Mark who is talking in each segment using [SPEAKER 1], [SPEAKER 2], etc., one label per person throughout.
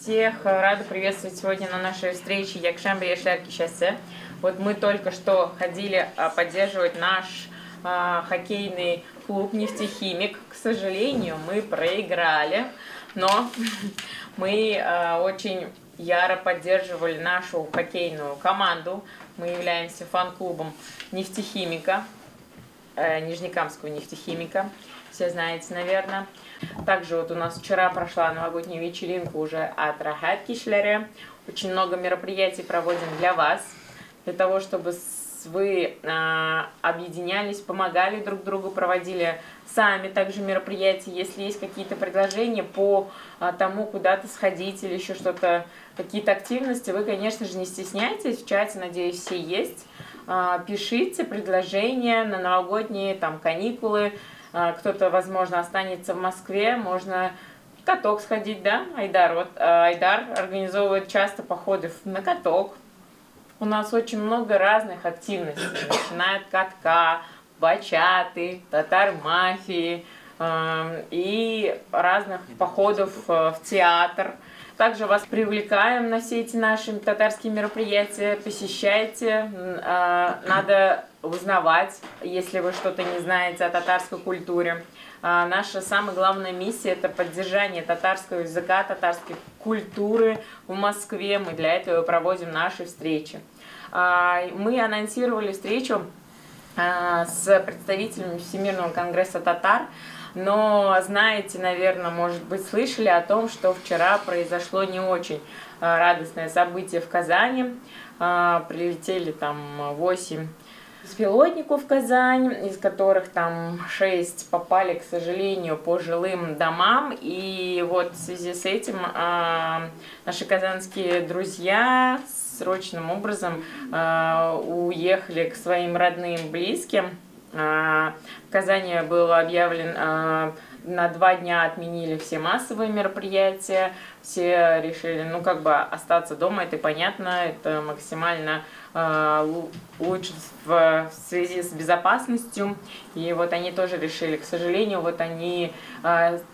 [SPEAKER 1] Всех рада приветствовать сегодня на нашей встрече Якшембе Яшляр Кишасе. Вот мы только что ходили поддерживать наш хоккейный клуб «Нефтехимик». К сожалению, мы проиграли, но мы очень яро поддерживали нашу хоккейную команду. Мы являемся фан-клубом «Нефтехимика», Нижнекамского «Нефтехимика». Все знаете, наверное. Также вот у нас вчера прошла новогодняя вечеринка уже от Рахат Кишлере. Очень много мероприятий проводим для вас, для того, чтобы вы объединялись, помогали друг другу, проводили сами также мероприятия. Если есть какие-то предложения по тому, куда-то сходить или еще что-то, какие-то активности, вы, конечно же, не стесняйтесь. В чате, надеюсь, все есть. Пишите предложения на новогодние там каникулы. Кто-то, возможно, останется в Москве, можно в каток сходить, да, Айдар? Вот Айдар организовывает часто походы на каток. У нас очень много разных активностей, начиная от катка, бачаты, татар-мафии и разных походов в театр. Также вас привлекаем на все эти наши татарские мероприятия, посещайте, надо узнавать, если вы что-то не знаете о татарской культуре. Наша самая главная миссия – это поддержание татарского языка, татарской культуры в Москве. Мы для этого проводим наши встречи. Мы анонсировали встречу с представителями Всемирного конгресса татар. Но знаете, наверное, может быть, слышали о том, что вчера произошло не очень радостное событие в Казани. Прилетели там 8 беспилотников в Казань, из которых там 6 попали, к сожалению, по жилым домам. И вот в связи с этим наши казанские друзья срочным образом уехали к своим родным, близким. В Казани было объявлено, на 2 дня отменили все массовые мероприятия, все решили, ну, как бы остаться дома, это понятно, это максимально лучше в связи с безопасностью. И вот они тоже решили, к сожалению, вот они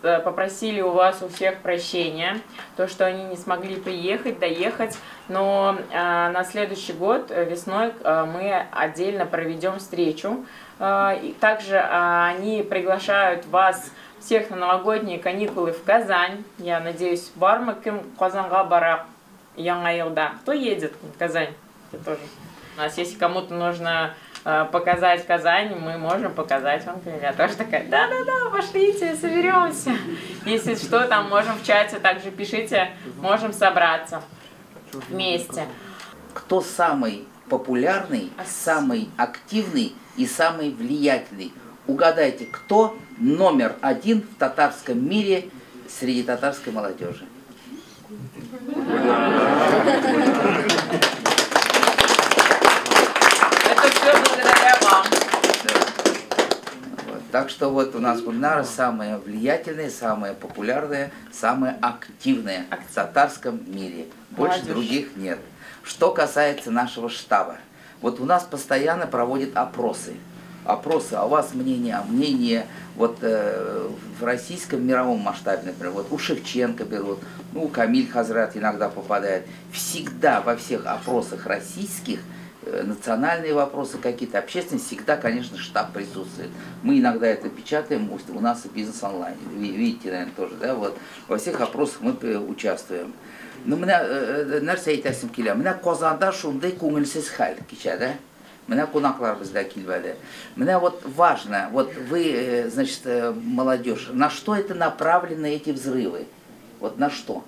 [SPEAKER 1] попросили у вас у всех прощения, то, что они не смогли приехать, доехать, но на следующий год весной мы отдельно проведем встречу. И также они приглашают вас всех на новогодние каникулы в Казань. Я надеюсь, бармаким Казанга бара Янгайлда. Кто едет в Казань? Это тоже. У нас, если кому-то нужно показать Казань, мы можем показать вам. Я тоже такая, да-да-да, пошлите, соберемся. Если что, там можем в чате также пишите, можем собраться вместе.
[SPEAKER 2] Кто самый популярный, самый активный и самый влиятельный? Угадайте, кто номер 1 в татарском мире среди татарской молодежи?
[SPEAKER 1] Это все благодаря вам.
[SPEAKER 2] Вот. Так что вот у нас Гульнара самая влиятельная, самая популярная, самая активная в татарском мире. Больше других нет. Что касается нашего штаба. Вот у нас постоянно проводят опросы. Опросы, а у вас мнение вот в российском мировом масштабе, например, вот у Шевченко берут, ну, у Камиль Хазрат иногда попадает. Всегда во всех опросах российских, национальные вопросы какие-то, общественные, всегда, конечно, штаб присутствует. Мы иногда это печатаем, у нас и бизнес онлайн, видите, наверное, тоже, да, вот, во всех опросах мы участвуем. Ну, нәрсе әйтәсем килә. Менә Казанда шундый күңелсез хәл кичә, да? Менә кунаклар бездә килмәде. Менә вот важно, вот вы, значит, молодежь, на что это направлены эти взрывы? Вот на что?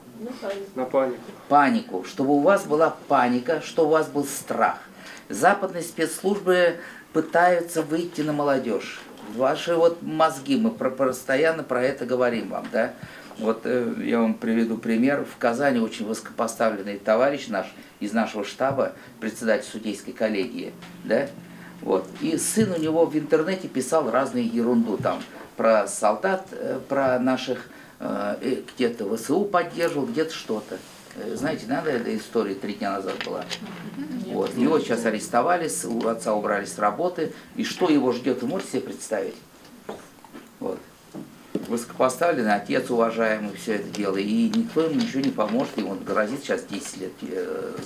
[SPEAKER 3] На панику.
[SPEAKER 2] Панику. Чтобы у вас была паника, чтобы у вас был страх. Западные спецслужбы пытаются выйти на молодежь. Ваши вот мозги, мы постоянно про это говорим вам, да? Вот я вам приведу пример. В Казани очень высокопоставленный товарищ наш из нашего штаба, председатель судейской коллегии, да? Вот. И сын у него в интернете писал разную ерунду там про солдат, про наших, где-то ВСУ поддерживал, где-то что-то. Знаете, надо эта история 3 дня назад была. Вот. Его сейчас арестовали, у отца убрали с работы. И что его ждет, вы можете себе представить? Вот. высокопоставленный отец, уважаемый, все это дело, и никто ему ничего не поможет, и он грозит сейчас 10 лет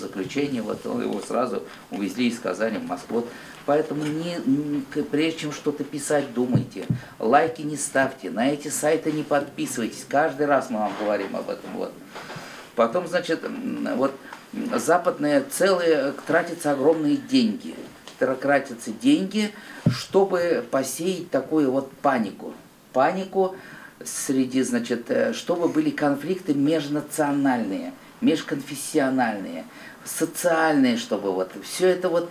[SPEAKER 2] заключения, вот он его сразу увезли из Казани в Москву. Поэтому прежде чем что-то писать, думайте, лайки не ставьте, на эти сайты не подписывайтесь, каждый раз мы вам говорим об этом. Вот. Потом, значит, вот западные целые тратятся огромные деньги, чтобы посеять такую вот панику среди, значит, чтобы были конфликты межнациональные, межконфессиональные, социальные, чтобы вот все это вот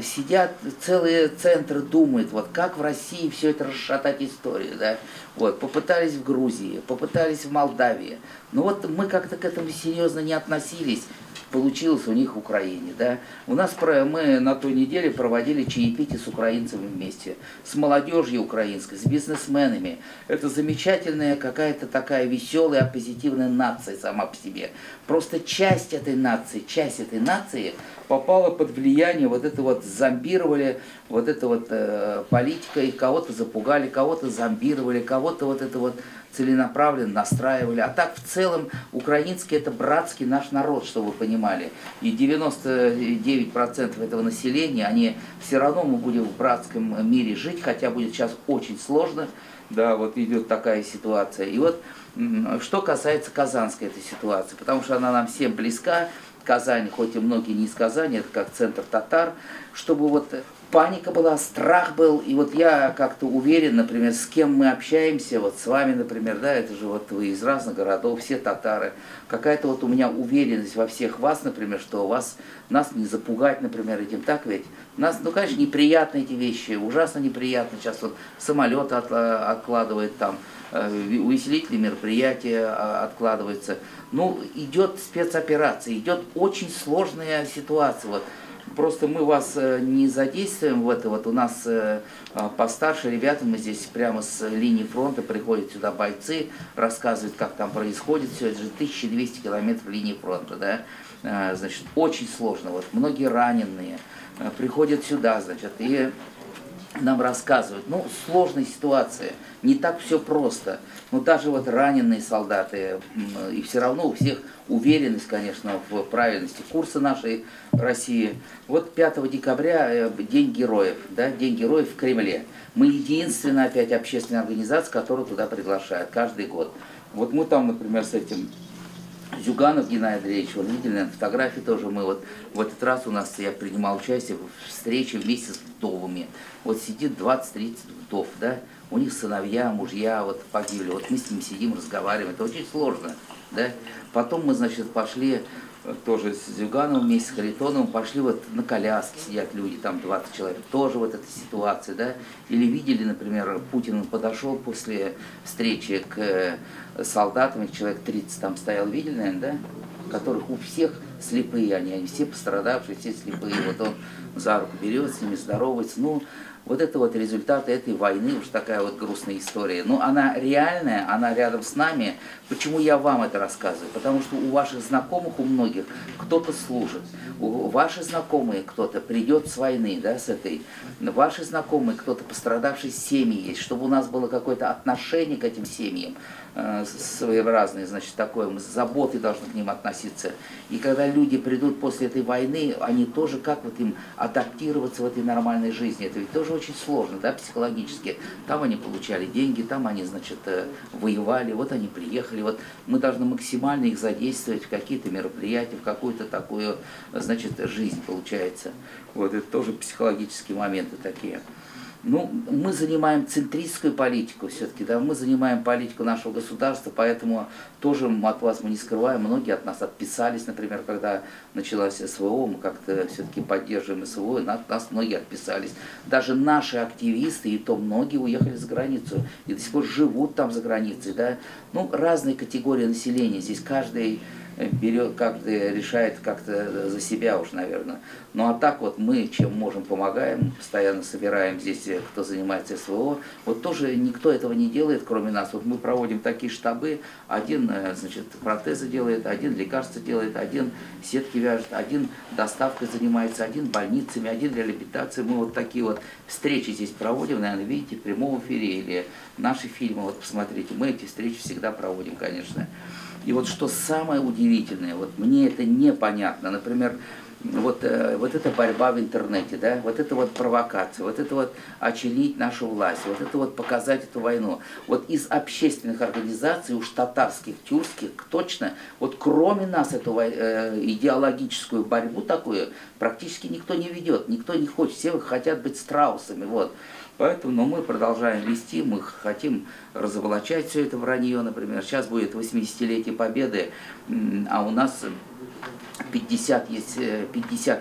[SPEAKER 2] сидят целые центры, думают, вот как в России все это расшатать историю, да, вот, попытались в Грузии, попытались в Молдавии, но вот мы как-то к этому серьезно не относились, получилось у них в Украине, да. Мы на той неделе проводили чаепитие с украинцами вместе, с молодежью украинской, с бизнесменами. Это замечательная какая-то такая веселая, позитивная нация сама по себе. Просто часть этой нации попала под влияние вот это вот зомбировали, вот это вот политикой, кого-то запугали, кого-то зомбировали, кого-то вот это вот целенаправленно настраивали. А так в целом украинский это братский наш народ, чтобы вы понимали. И 99% этого населения, они все равно мы будем в братском мире жить, хотя будет сейчас очень сложно. Да, вот идет такая ситуация. И вот что касается казанской этой ситуации, потому что она нам всем близка. Казань, хоть и многие не из Казани, это как центр татар, чтобы вот паника была, страх был, и вот я как-то уверен, например, с кем мы общаемся, вот с вами, например, да, это же вот вы из разных городов, все татары, какая-то вот у меня уверенность во всех вас, например, что нас не запугать, например, этим, так ведь? Ну, конечно, неприятны эти вещи, ужасно неприятно, сейчас вот самолет откладывает там, увеселительные мероприятия откладываются. Ну, идет спецоперация, идет очень сложная ситуация. Вот. Просто мы вас не задействуем в это. Вот у нас постарше ребята, мы здесь прямо с линии фронта приходят сюда бойцы, рассказывают, как там происходит все. Это же 1200 километров линии фронта, да. Значит, очень сложно. Вот многие раненые приходят сюда, значит, и нам рассказывают, ну, сложная ситуация, не так все просто. Но даже вот раненые солдаты, и все равно у всех уверенность, конечно, в правильности курса нашей России. Вот 5 декабря День героев, да, День героев в Кремле. Мы единственная опять общественная организация, которую туда приглашают каждый год. Вот мы там, например, с этим Зюганов Геннадий Андреевич, вот видели, наверное, фотографии тоже, мы вот в этот раз я принимал участие в встрече вместе с вдовами. Вот сидит 20-30 вдов, да, у них сыновья, мужья вот погибли, вот мы с ними сидим, разговариваем, это очень сложно, да. Потом мы, значит, пошли тоже с Зюгановым вместе с Харитоновым, пошли вот на коляске, сидят люди, там 20 человек, тоже вот эта ситуация, да. Или видели, например, Путин подошел после встречи к солдатам, человек 30 там стоял, видели, наверное, да, которых у всех слепые, они все пострадавшие, все слепые, вот он за руку берет с ними, здоровается, ну, вот это вот результаты этой войны, уж такая вот грустная история. Но она реальная, она рядом с нами. Почему я вам это рассказываю? Потому что у ваших знакомых, у многих, кто-то служит. Ваши знакомые кто-то придет с войны, да, с этой. Ваши знакомые, кто-то пострадавший семьи есть. Чтобы у нас было какое-то отношение к этим семьям своеобразные, значит, такое, мы с заботой должны к ним относиться. И когда люди придут после этой войны, они тоже как вот им адаптироваться в этой нормальной жизни. Это ведь тоже очень сложно, да, психологически. Там они получали деньги, там они, значит, воевали, вот они приехали. Вот мы должны максимально их задействовать в какие-то мероприятия, в какую-то такую, значит, жизнь получается. Вот это тоже психологические моменты такие. Ну, мы занимаем центристскую политику все-таки, да, мы занимаем политику нашего государства, поэтому тоже от вас мы не скрываем, многие от нас отписались, например, когда началась СВО, мы как-то все-таки поддерживаем СВО, и от нас многие отписались. Даже наши активисты, и то многие уехали за границу, и до сих пор живут там за границей, да. Ну, разные категории населения, здесь каждый берет, как-то решает как-то за себя уж, наверное. Ну а так вот мы, чем можем, помогаем, постоянно собираем здесь, кто занимается СВО. Вот тоже никто этого не делает, кроме нас. Вот мы проводим такие штабы, один, значит, протезы делает, один лекарства делает, один сетки вяжет, один доставкой занимается, один больницами, один реабилитацией. Мы вот такие вот встречи здесь проводим, наверное, видите, в прямом эфире или наши фильмы, вот посмотрите, мы эти встречи всегда проводим, конечно. И вот что самое удивительное, вот мне это непонятно, например, вот эта борьба в интернете, да, вот это вот провокация, вот это вот очернить нашу власть, вот это вот показать эту войну. Вот из общественных организаций, уж татарских, тюркских, точно, вот кроме нас эту идеологическую борьбу такую практически никто не ведет, никто не хочет, все хотят быть страусами, вот. Поэтому, но мы продолжаем вести, мы хотим разоблачать все это вранье, например. Сейчас будет 80-летие Победы, а у нас 50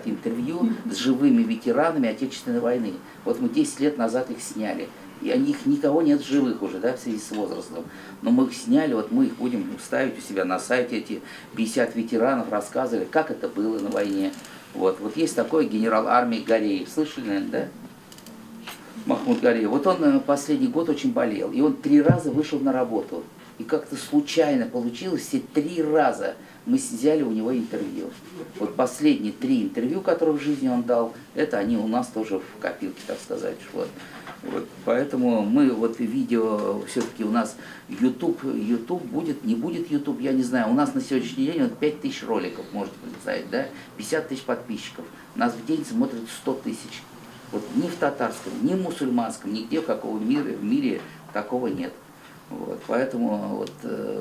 [SPEAKER 2] интервью с живыми ветеранами Отечественной войны. Вот мы 10 лет назад их сняли. И их никого нет живых уже, да, в связи с возрастом. Но мы их сняли, вот мы их будем ставить у себя на сайте, эти 50 ветеранов рассказывали, как это было на войне. Вот есть такой генерал армии Гареев, слышали, наверное, да? Махмуд Гареев. Вот он последний год очень болел, и он 3 раза вышел на работу. И как-то случайно получилось, все 3 раза мы взяли у него интервью. Вот последние 3 интервью, которые в жизни он дал, это они у нас тоже в копилке, так сказать. Вот. Поэтому мы вот видео, все-таки у нас YouTube будет, не будет YouTube, я не знаю. У нас на сегодняшний день вот 5000 роликов, можно представить, да? 50 000 подписчиков. Нас в день смотрят 100 000. Вот ни в татарском, ни в мусульманском, нигде в мире такого нет. Вот, поэтому вот,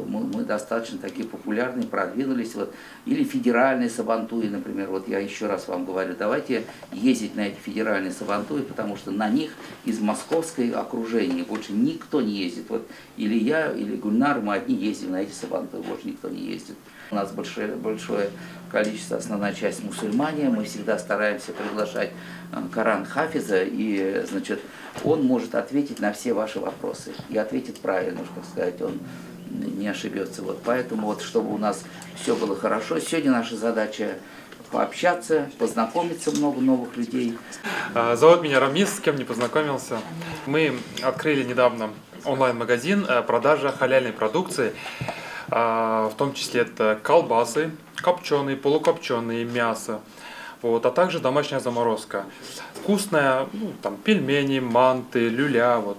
[SPEAKER 2] мы достаточно такие популярные, продвинулись. Вот, или федеральные сабантуи, например. Вот я еще раз вам говорю, давайте ездить на эти федеральные сабантуи, потому что на них из московской окружения больше никто не ездит. Вот, или я, или Гульнар, мы одни ездим на эти сабантуи, больше никто не ездит. У нас большое количество, основная часть мусульмане, мы всегда стараемся приглашать Коран Хафиза, и, значит, он может ответить на все ваши вопросы, и ответит правильно, как сказать, он не ошибется. Вот, поэтому, вот, чтобы у нас все было хорошо, сегодня наша задача пообщаться, познакомиться, много новых людей.
[SPEAKER 3] Зовут меня Рамис, с кем не познакомился. Мы открыли недавно онлайн-магазин продажи халяльной продукции. В том числе это колбасы, копченые, полукопченые, мясо, вот, а также домашняя заморозка. Вкусная, ну, там, пельмени, манты, люля, вот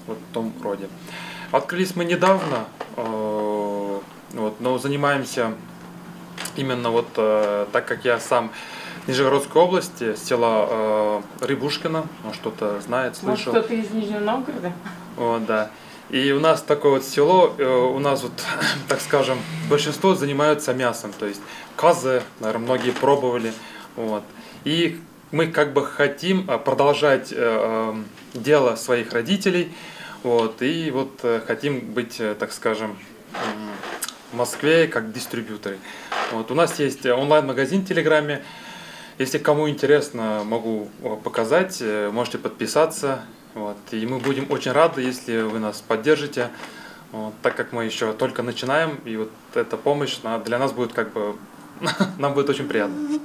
[SPEAKER 3] в том роде. Открылись мы недавно, вот, но занимаемся именно вот так как я сам в Нижегородской области, села Рябушкино, он что-то знает, слышал.
[SPEAKER 1] Может, кто-то из Нижнего Новгорода?
[SPEAKER 3] Вот, да. И у нас такое вот село, у нас вот, так скажем, большинство занимаются мясом, то есть казы, наверное, многие пробовали, вот. И мы как бы хотим продолжать дело своих родителей, вот, и вот хотим быть, так скажем, в Москве как дистрибьюторы. Вот. У нас есть онлайн-магазин в Телеграме, если кому интересно, могу показать, можете подписаться. Вот. И мы будем очень рады, если вы нас поддержите, вот, так как мы еще только начинаем, и вот эта помощь для нас будет как бы, нам будет очень приятно.